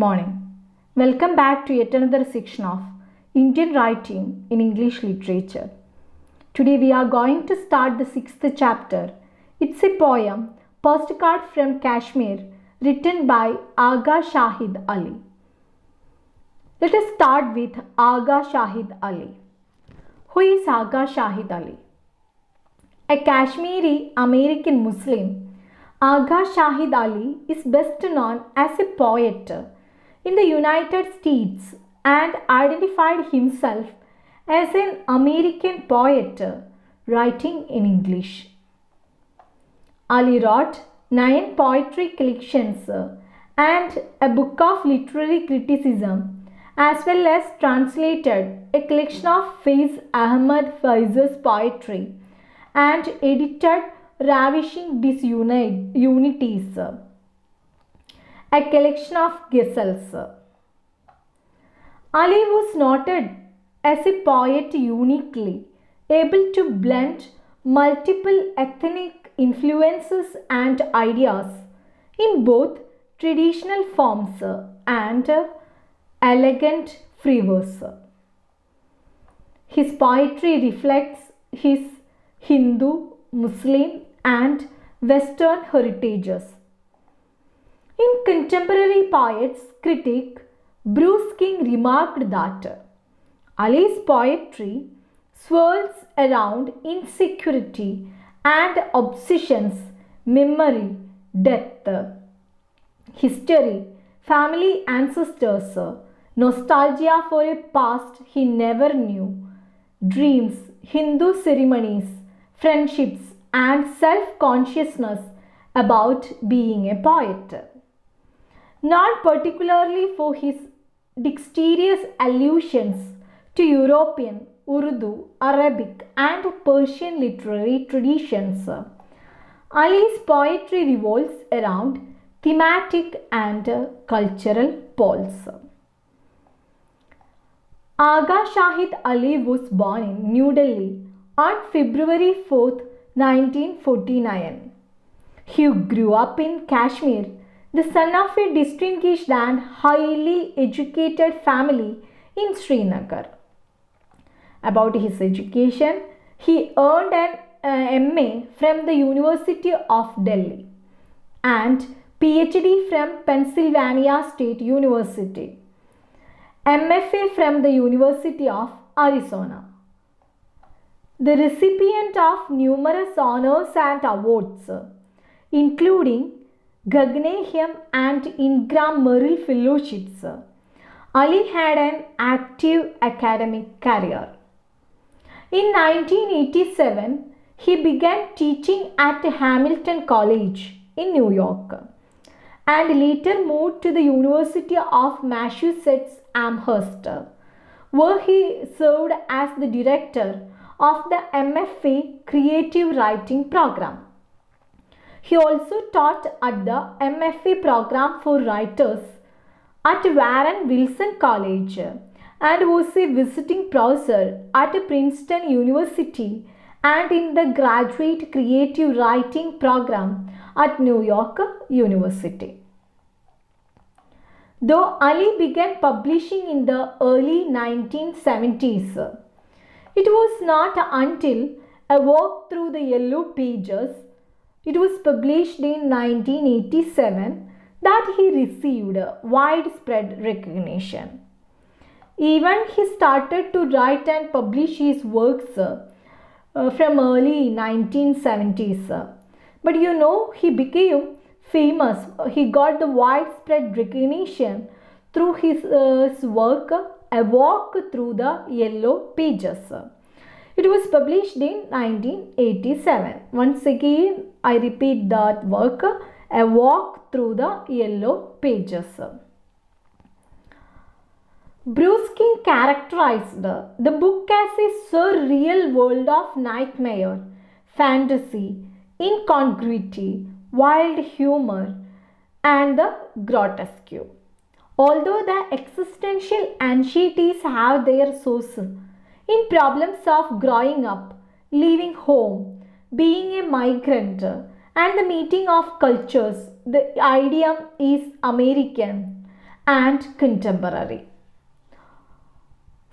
morning. Welcome back to yet another section of Indian writing in English literature. Today we are going to start the sixth chapter. It's a poem, Postcard from Kashmir, written by Agha Shahid Ali. Let us start with Agha Shahid Ali. Who is Agha Shahid Ali? A Kashmiri American Muslim, Agha Shahid Ali is best known as a poet in the United States and identified himself as an American poet writing in English. Ali wrote 9 poetry collections and a book of literary criticism, as well as translated a collection of Faiz Ahmad Faiz's poetry and edited Ravishing Disunities, a collection of ghazals. Ali was noted as a poet uniquely able to blend multiple ethnic influences and ideas in both traditional forms and elegant fervours. His poetry reflects his Hindu, Muslim and Western heritages. In contemporary poets critic Bruce King remarked that Ali's poetry swirls around insecurity and obsessions, memory, death, history, family ancestors, nostalgia for a past he never knew, dreams, Hindu ceremonies, friendships and self-consciousness about being a poet. Not particularly for his dexterous allusions to European, Urdu, Arabic and Persian literary traditions, Ali's poetry revolves around thematic and cultural poles. Agha Shahid Ali was born in New Delhi on February 4, 1949. He grew up in Kashmir, the son of a distinguished and highly educated family in Srinagar. About his education, he earned an MA from the University of Delhi and PhD from Pennsylvania State University, MFA from the University of Arizona. The recipient of numerous honors and awards, including Guggenheim and Ingram Merrill Fellowships, Ali had an active academic career. In 1987, he began teaching at Hamilton College in New York and later moved to the University of Massachusetts Amherst, where he served as the director of the MFA Creative Writing program. He also taught at the MFA program for writers at Warren Wilson College and was a visiting professor at Princeton University and in the Graduate Creative Writing program at New York University. Though Ali began publishing in the early 1970s, it was not until A Walk Through the Yellow Pages, it was published in 1987, that he received widespread recognition. Even he started to write and publish his works from early 1970s. But he became famous. He got the widespread recognition through his work A Walk Through the Yellow Pages. It was published in 1987. Once again, I repeat that work, A Walk Through the Yellow Pages. Bruce King characterized the book as a surreal world of nightmare, fantasy, incongruity, wild humor, and the grotesque. Although the existential anxieties have their source in problems of growing up, leaving home, being a migrant, and the meeting of cultures, the idiom is American and contemporary.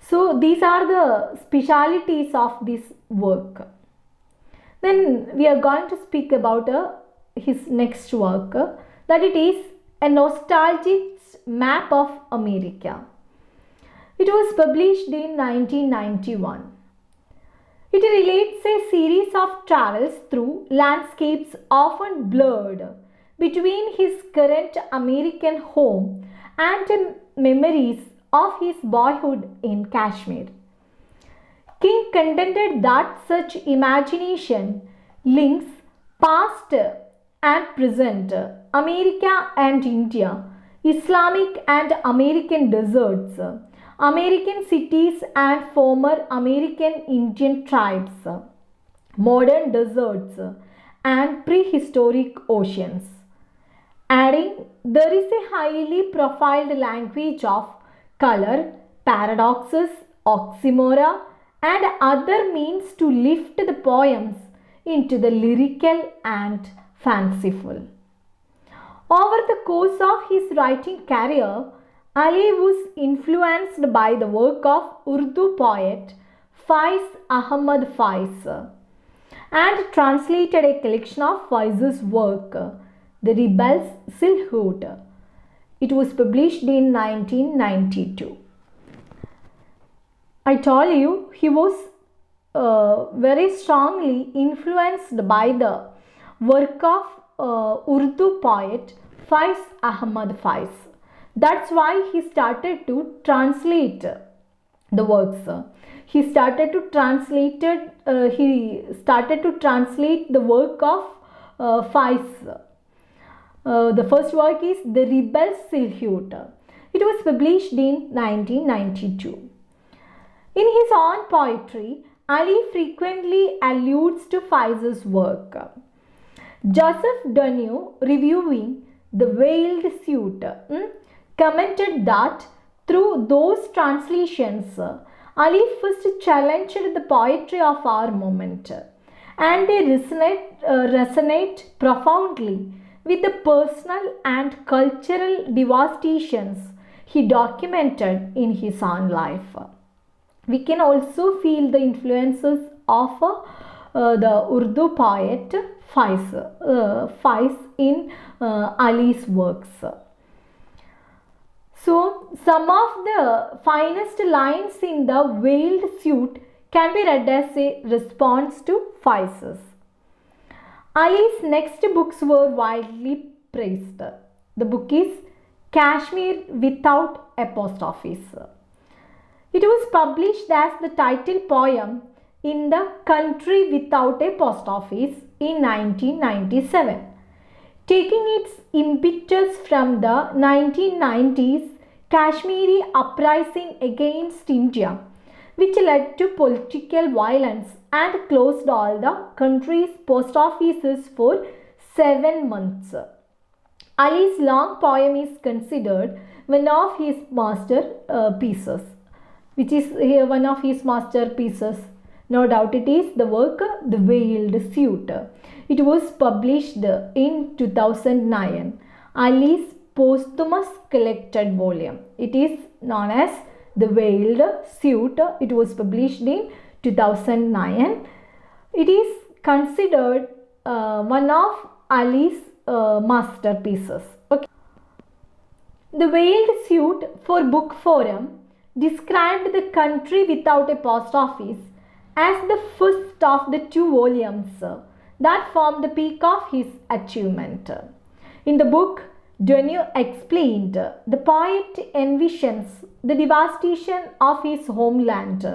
So these are the specialities of this work. Then we are going to speak about his next work, that it is a nostalgic map of America. It was published in 1991. It relates a series of travels through landscapes often blurred between his current American home and memories of his boyhood in Kashmir. King contended that such imagination links past and present, America and India, Islamic and American deserts, American cities and former American Indian tribes, modern deserts, and prehistoric oceans. Adding, there is a highly profiled language of color, paradoxes, oxymora, and other means to lift the poems into the lyrical and fanciful. Over the course of his writing career, Ali was influenced by the work of Urdu poet Faiz Ahmad Faiz and translated a collection of Faiz's work, The Rebel's Silhouette. It was published in 1992. I told you he was very strongly influenced by the work of Urdu poet Faiz Ahmad Faiz. That's why he started to translate the works. He started to translate the work of Faiz. The first work is The Rebel's Silhouette. It was published in 1992. In his own poetry, Ali frequently alludes to Faiz's work. Joseph Duneau, reviewing The Veiled Suit, commented that through those translations, Ali first challenged the poetry of our moment, and they resonate profoundly with the personal and cultural devastations he documented in his own life. We can also feel the influences of the Urdu poet Faiz in Ali's works. So, some of the finest lines in The Veiled Suit can be read as a response to Faiz's. Ali's next books were widely praised. The book is Kashmir Without a Post Office. It was published as the title poem in The Country Without a Post Office in 1997, taking its impetus from the 1990s Kashmiri uprising against India, which led to political violence and closed all the country's post offices for 7 months. Ali's long poem is considered one of his masterpieces. Which is here one of his masterpieces. No doubt it is the work The Veiled Suit. It was published in 2009. Ali's posthumous collected volume. It is known as The Veiled Suit. It was published in 2009. It is considered one of Ali's masterpieces. Okay. The Veiled Suit for Book Forum described The Country Without a Post Office as the first of the 2 volumes that formed the peak of his achievement. In the book, Duneau explained the poet envisions the devastation of his homeland,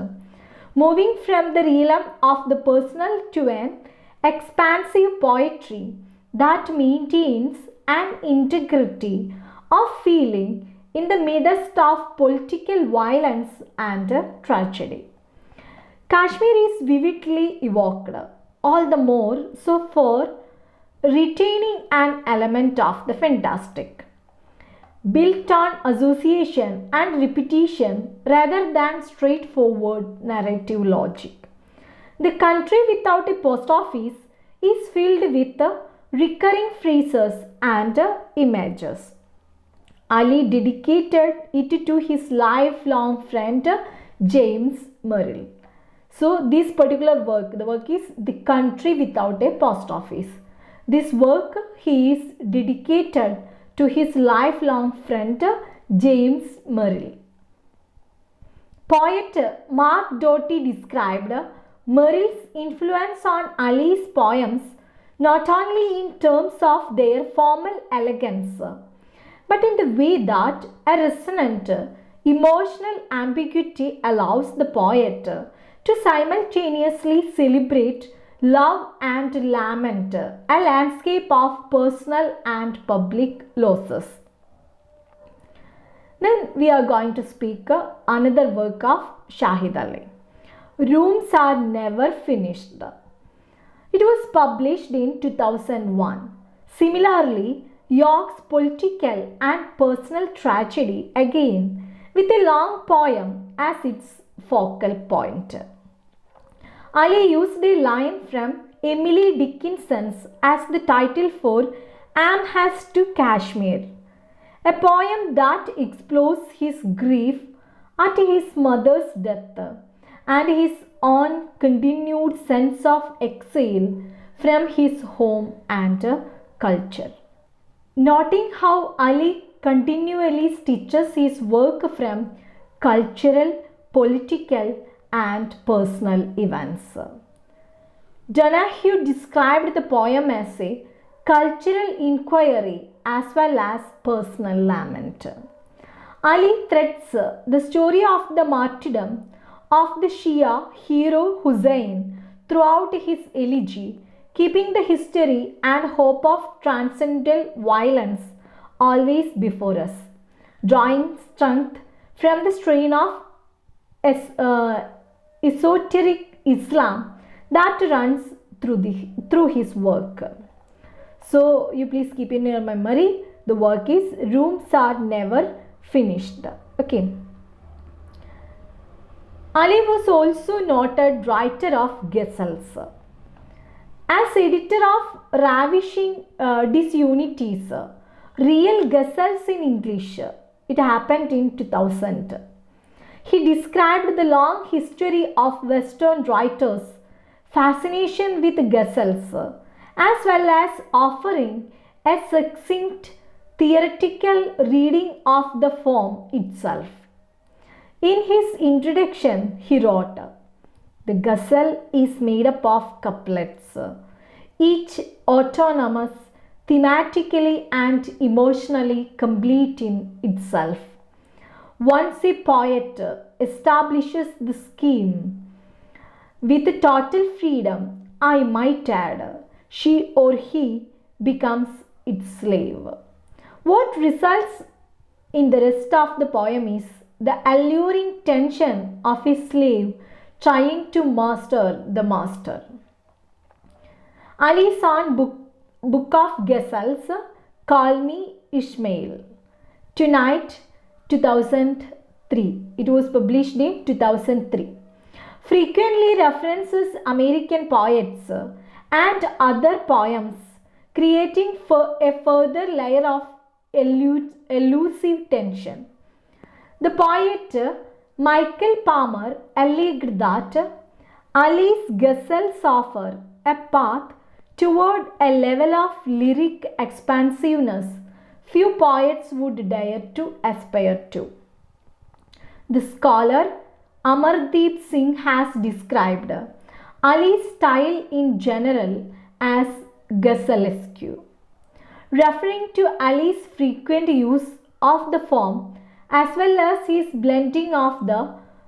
moving from the realm of the personal to an expansive poetry that maintains an integrity of feeling in the midst of political violence and tragedy. Kashmir is vividly evoked, all the more so for retaining an element of the fantastic, built on association and repetition rather than straightforward narrative logic. The Country Without a Post Office is filled with recurring phrases and images. Ali dedicated it to his lifelong friend James Merrill. So this particular work, the work is The Country Without a Post Office. This work he is dedicated to his lifelong friend James Merrill. Poet Mark Doty described Merrill's influence on Ali's poems not only in terms of their formal elegance, but in the way that a resonant emotional ambiguity allows the poet to simultaneously celebrate love and lament a landscape of personal and public losses. Then we are going to speak another work of Shahid Ali. Rooms Are Never Finished. It was published in 2001. Similarly, York's political and personal tragedy, again with a long poem as its focal point. Ali used a line from Emily Dickinson's as the title for Amherst to Kashmir, a poem that explores his grief at his mother's death and his own continued sense of exile from his home and culture. Noting how Ali continually stitches his work from cultural, political, and personal events. Donahue described the poem as a cultural inquiry as well as personal lament. Ali threads the story of the martyrdom of the Shia hero Hussein throughout his elegy, keeping the history and hope of transcendental violence always before us, drawing strength from the strain of esoteric Islam that runs through his work. So you please keep in your memory, the work is Rooms Are Never Finished. Okay. Ali was also noted writer of ghazals. As editor of Ravishing Disunities, Real Ghazals in English, it happened in 2000. He described the long history of Western writers' fascination with ghazals, as well as offering a succinct theoretical reading of the form itself. In his introduction, he wrote, "The ghazal is made up of couplets, each autonomous, thematically and emotionally complete in itself. Once a poet establishes the scheme with total freedom, I might add, she or he becomes its slave." What results in the rest of the poem is the alluring tension of a slave trying to master the master. Ali's own book of ghazals, Call Me Ishmael, Tonight, 2003. It was published in 2003. Frequently references American poets and other poems, creating a further layer of elusive tension. The poet Michael Palmer alleged that Ali's ghazals offer a path toward a level of lyric expansiveness few poets would dare to aspire to. The scholar Amardeep Singh has described Ali's style in general as ghazalesque, referring to Ali's frequent use of the form as well as his blending of the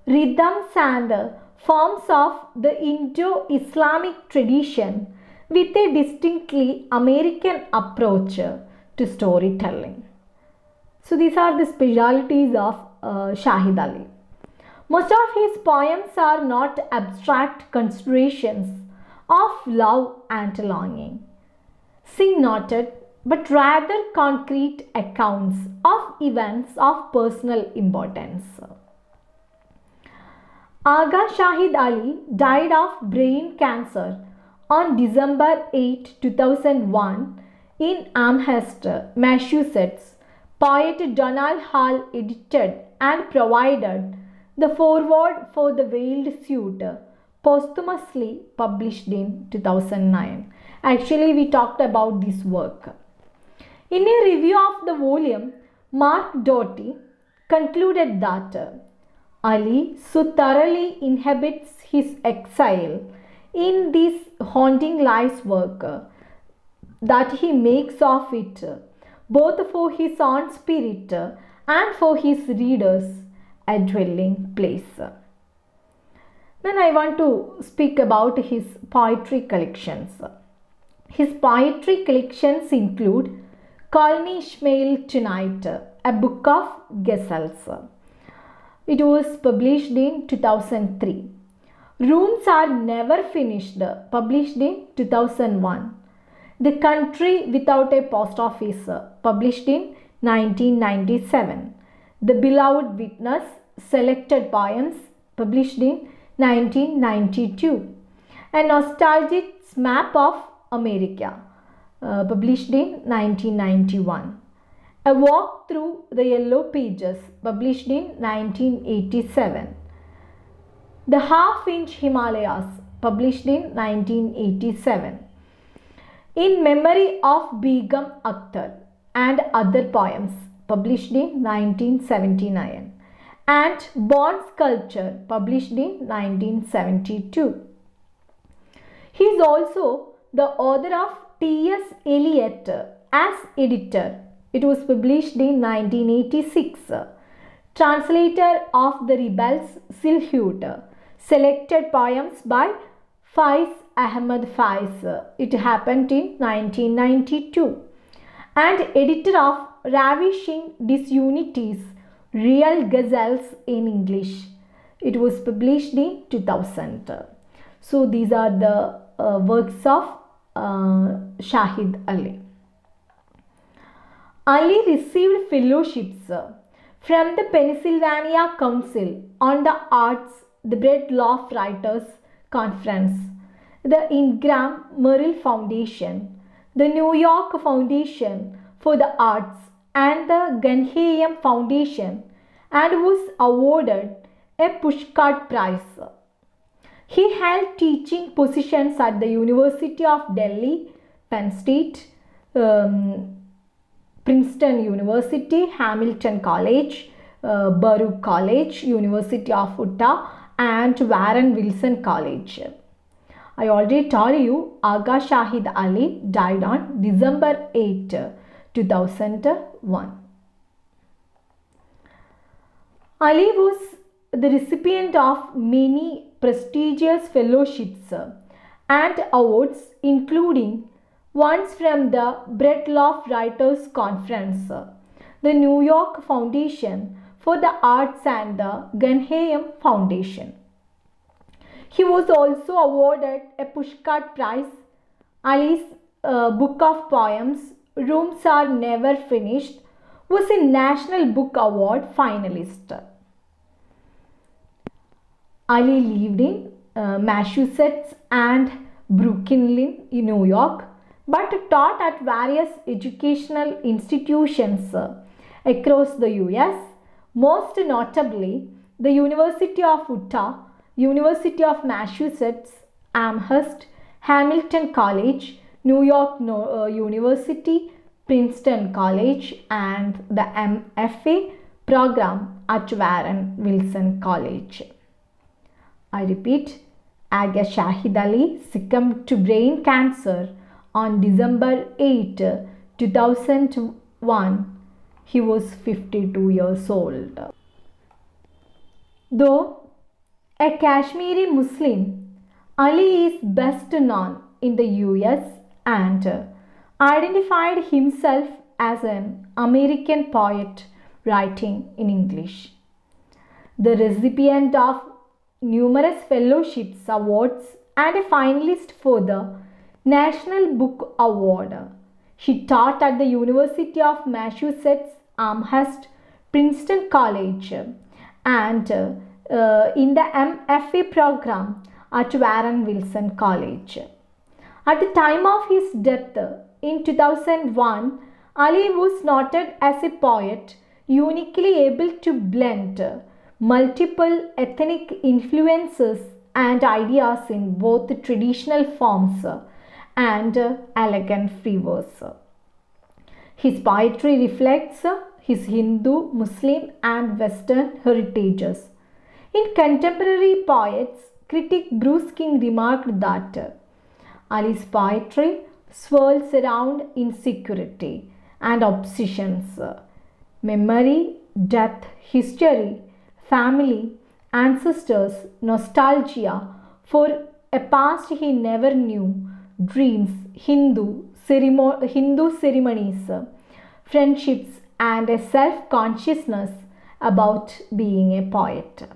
rhythms and forms of the Indo-Islamic tradition with a distinctly American approach to storytelling. So these are the specialities of Shahid Ali. Most of his poems are not abstract considerations of love and longing, Singh noted, but rather concrete accounts of events of personal importance. Agha Shahid Ali died of brain cancer on December 8, 2001 in Amherst, Massachusetts, Poet Donald Hall edited and provided the foreword for the Veiled Suit, posthumously published in 2009. Actually, we talked about this work. In a review of the volume, Mark Doty concluded that Ali so thoroughly inhabits his exile in this haunting life's work that he makes of it, both for his own spirit and for his readers, a dwelling place. Then I want to speak about his poetry collections. His poetry collections include Call Me Ishmael Tonight, a book of ghazals. It was published in 2003. Rooms Are Never Finished, published in 2001. The Country Without a Post Office, published in 1997. The Beloved Witness, Selected Poems, published in 1992. A Nostalgic Map of America, published in 1991. A Walk Through the Yellow Pages, published in 1987. The Half-Inch Himalayas, published in 1987. In Memory of Begum Akhtar and Other Poems, published in 1979. And Bone Sculpture, published in 1972. He is also the author of T.S. Eliot as editor. It was published in 1986. Translator of The Rebel's Silhouette, Selected Poems by Faiz Ahmad Faiz. It happened in 1992. And editor of Ravishing Disunities, Real Ghazals in English. It was published in 2000. So these are the works of Shahid Ali. Ali received fellowships from the Pennsylvania Council on the Arts, the Breadloaf Writers Conference, the Ingram Merrill Foundation, the New York Foundation for the Arts, and the Guggenheim Foundation, and was awarded a Pushcart Prize. He held teaching positions at the University of Delhi, Penn State, Princeton University, Hamilton College, Baruch College, University of Utah, and Warren Wilson College. I already told you Agha Shahid Ali died on December 8, 2001. Ali was the recipient of many prestigious fellowships and awards, including ones from the Breadloaf Writers Conference, the New York Foundation for the Arts, and the Guggenheim Foundation. He was also awarded a Pushcart Prize. Ali's book of poems, Rooms Are Never Finished, was a National Book Award finalist. Ali lived in Massachusetts and Brooklyn, New York, but taught at various educational institutions across the US, most notably the University of Utah, University of Massachusetts, Amherst, Hamilton College, New York University, Princeton College, and the MFA program at Warren Wilson College. I repeat, Agha Shahid Ali succumbed to brain cancer on December 8, 2001. He was 52 years old. Though a Kashmiri Muslim, Ali is best known in the US and identified himself as an American poet writing in English. The recipient of numerous fellowships, awards, and a finalist for the National Book Award. He taught at the University of Massachusetts, Amherst, Princeton College, and in the MFA program at Warren Wilson College. At the time of his death in 2001, Ali was noted as a poet uniquely able to blend multiple ethnic influences and ideas in both traditional forms and elegant free verse. His poetry reflects his Hindu, Muslim, and Western heritages. In contemporary poets, critic Bruce King remarked that Ali's poetry swirls around insecurity and obsessions, memory, death, history, family, ancestors, nostalgia for a past he never knew, dreams, Hindu ceremonies, friendships, and a self consciousness about being a poet.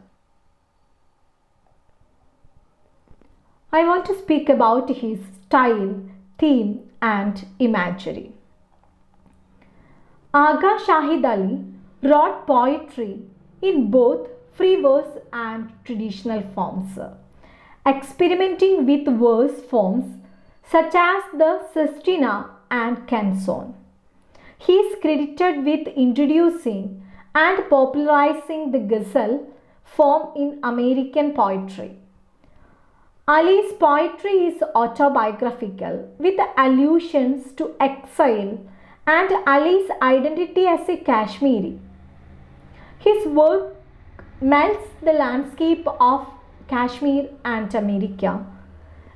I want to speak about his style, theme, and imagery. Aga Shahid Ali wrote poetry in both free verse and traditional forms, experimenting with verse forms such as the sestina and canzone. He is credited with introducing and popularizing the ghazal form in American poetry. Ali's poetry is autobiographical with allusions to exile and Ali's identity as a Kashmiri. His work melts the landscape of Kashmir and America,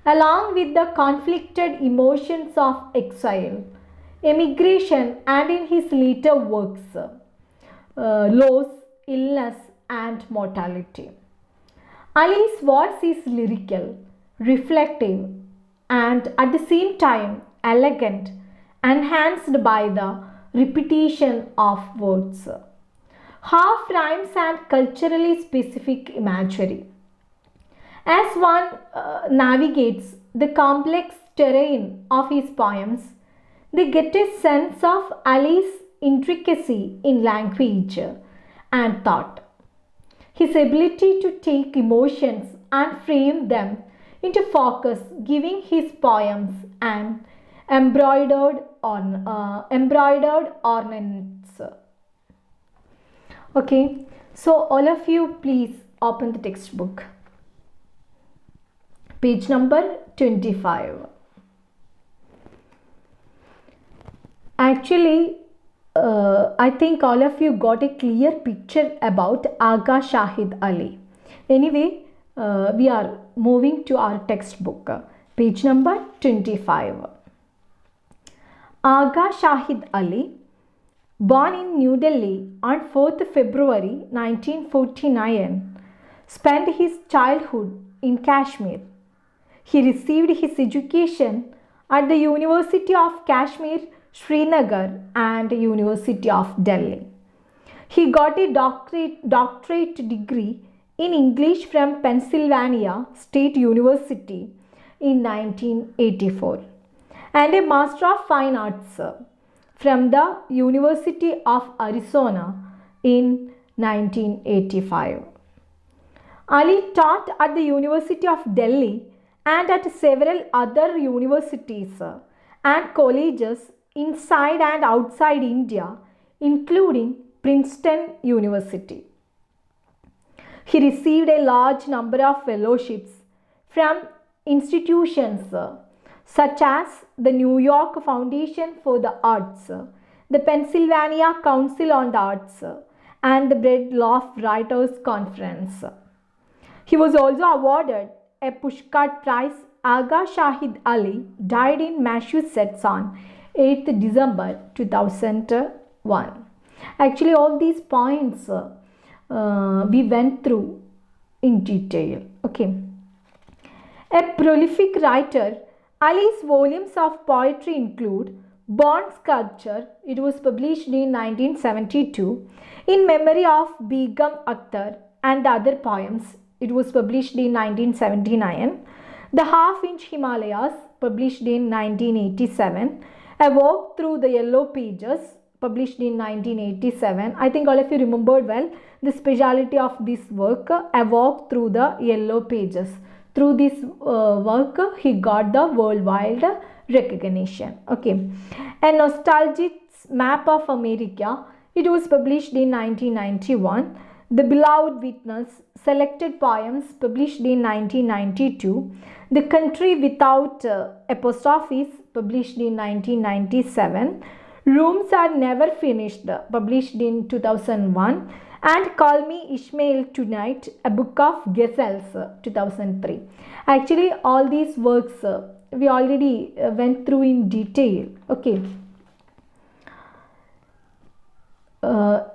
along with the conflicted emotions of exile, emigration, and in his later works, loss, illness, and mortality. Ali's voice is lyrical, reflective, and at the same time elegant, enhanced by the repetition of words, half rhymes, and culturally specific imagery. As one navigates the complex terrain of his poems, they get a sense of Ali's intricacy in language and thought. His ability to take emotions and frame them into focus, giving his poems an embroidered ornaments. Okay, so all of you please open the textbook. Page number 25. Actually, I think all of you got a clear picture about Aga Shahid Ali. Anyway, we are moving to our textbook. Page number 25. Aga Shahid Ali, born in New Delhi on 4th February 1949, spent his childhood in Kashmir. He received his education at the University of Kashmir, Srinagar, and University of Delhi. He got a doctorate degree in English from Pennsylvania State University in 1984 and a Master of Fine Arts from the University of Arizona in 1985. Ali taught at the University of Delhi and at several other universities and colleges inside and outside India, including Princeton University. He received a large number of fellowships from institutions such as the New York Foundation for the Arts, the Pennsylvania Council on the Arts, and the Breadloff Writers Conference. He was also awarded a Pushcart Prize. Aga Shahid Ali died in Massachusetts on 8th December 2001. Actually, all these points we went through in detail. Okay. A prolific writer, Ali's volumes of poetry include Born Sculpture, it was published in 1972, In Memory of Begum Akhtar and Other Poems, it was published in 1979, The Half-Inch Himalayas, published in 1987, A Walk Through the Yellow Pages, published in 1987. I think all of you remembered well the speciality of this work, A Walk Through the Yellow Pages. Through this work, he got the worldwide recognition. Okay, a nostalgic Map of America. It was published in 1991. The Beloved Witness, Selected Poems, published in 1992. The Country Without Apostrophes, published in 1997. Rooms Are Never Finished, published in 2001. And Call Me Ishmael Tonight, a book of ghazals, 2003. Actually, all these works we already went through in detail. Okay.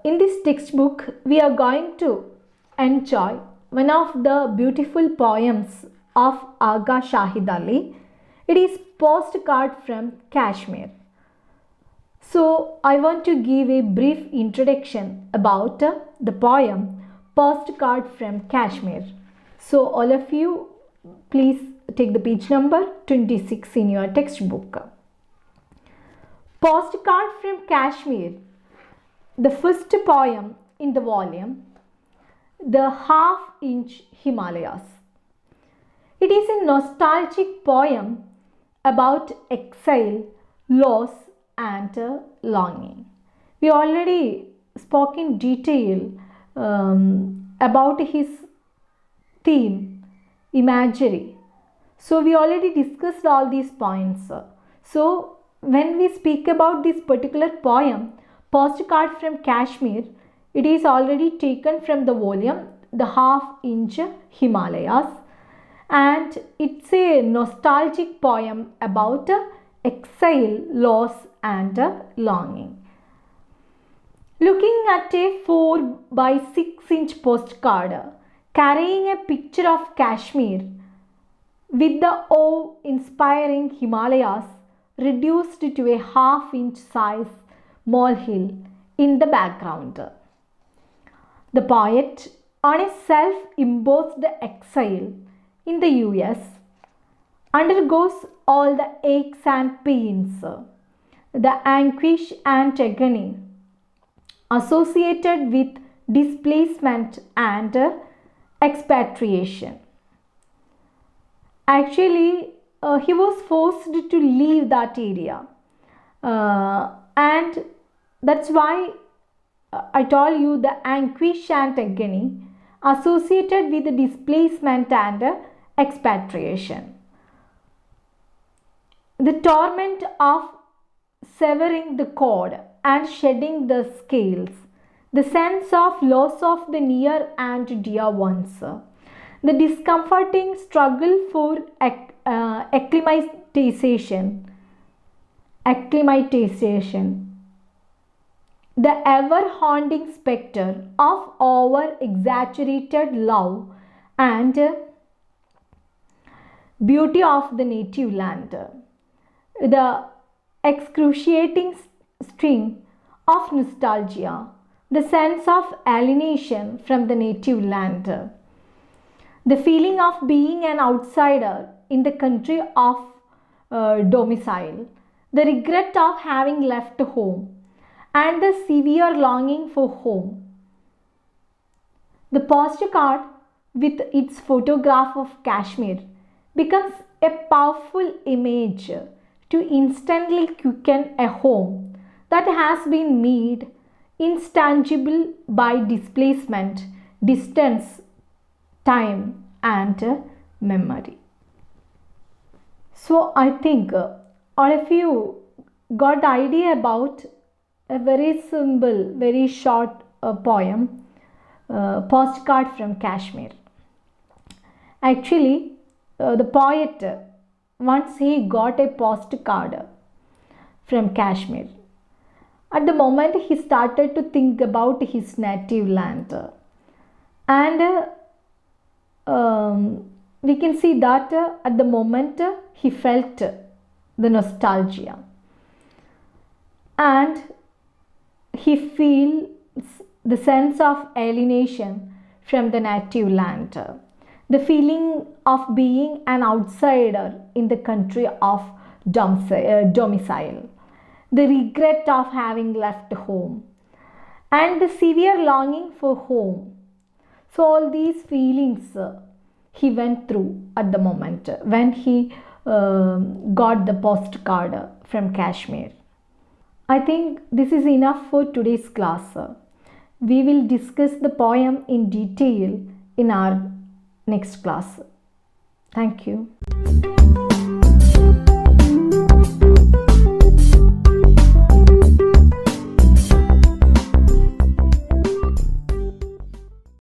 In this textbook, we are going to enjoy one of the beautiful poems of Aga Shahid Ali. It is Postcard from Kashmir. So, I want to give a brief introduction about the poem Postcard from Kashmir. So, all of you, please take the page number 26 in your textbook. Postcard from Kashmir, the first poem in the volume, The Half-Inch Himalayas. It is a nostalgic poem about exile, loss, and longing. We already spoke in detail about his theme, imagery. So we already discussed all these points. So when we speak about this particular poem, Postcard from Kashmir, it is already taken from the volume The Half-Inch Himalayas, and it's a nostalgic poem about exile, loss, and longing. Looking at a 4 by 6 inch postcard carrying a picture of Kashmir with the awe-inspiring Himalayas reduced to a half-inch size molehill in the background. The poet, on a self-imposed exile in the US, undergoes all the aches and pains, the anguish and agony associated with displacement and expatriation. Actually, he was forced to leave that area, and that's why I told you the anguish and agony associated with the displacement and expatriation. The torment of severing the cord and shedding the scales, the sense of loss of the near and dear ones, the discomforting struggle for acclimatization, the ever-haunting spectre of over-exaggerated love and beauty of the native land, the excruciating sting of nostalgia, the sense of alienation from the native land, the feeling of being an outsider in the country of domicile, the regret of having left home, and the severe longing for home. The postcard with its photograph of Kashmir becomes a powerful image to instantly quicken a home that has been made intangible by displacement, distance, time, and memory. So I think all of you got the idea about a very simple, very short poem, Postcard from Kashmir. Actually, the poet, once he got a postcard from Kashmir, at the moment he started to think about his native land, and we can see that at the moment he felt the nostalgia, and he feels the sense of alienation from the native land, the feeling of being an outsider in the country of domicile, the regret of having left home, and the severe longing for home. So all these feelings he went through at the moment when he got the postcard from Kashmir. I think this is enough for today's class. We will discuss the poem in detail in our next class. Thank you.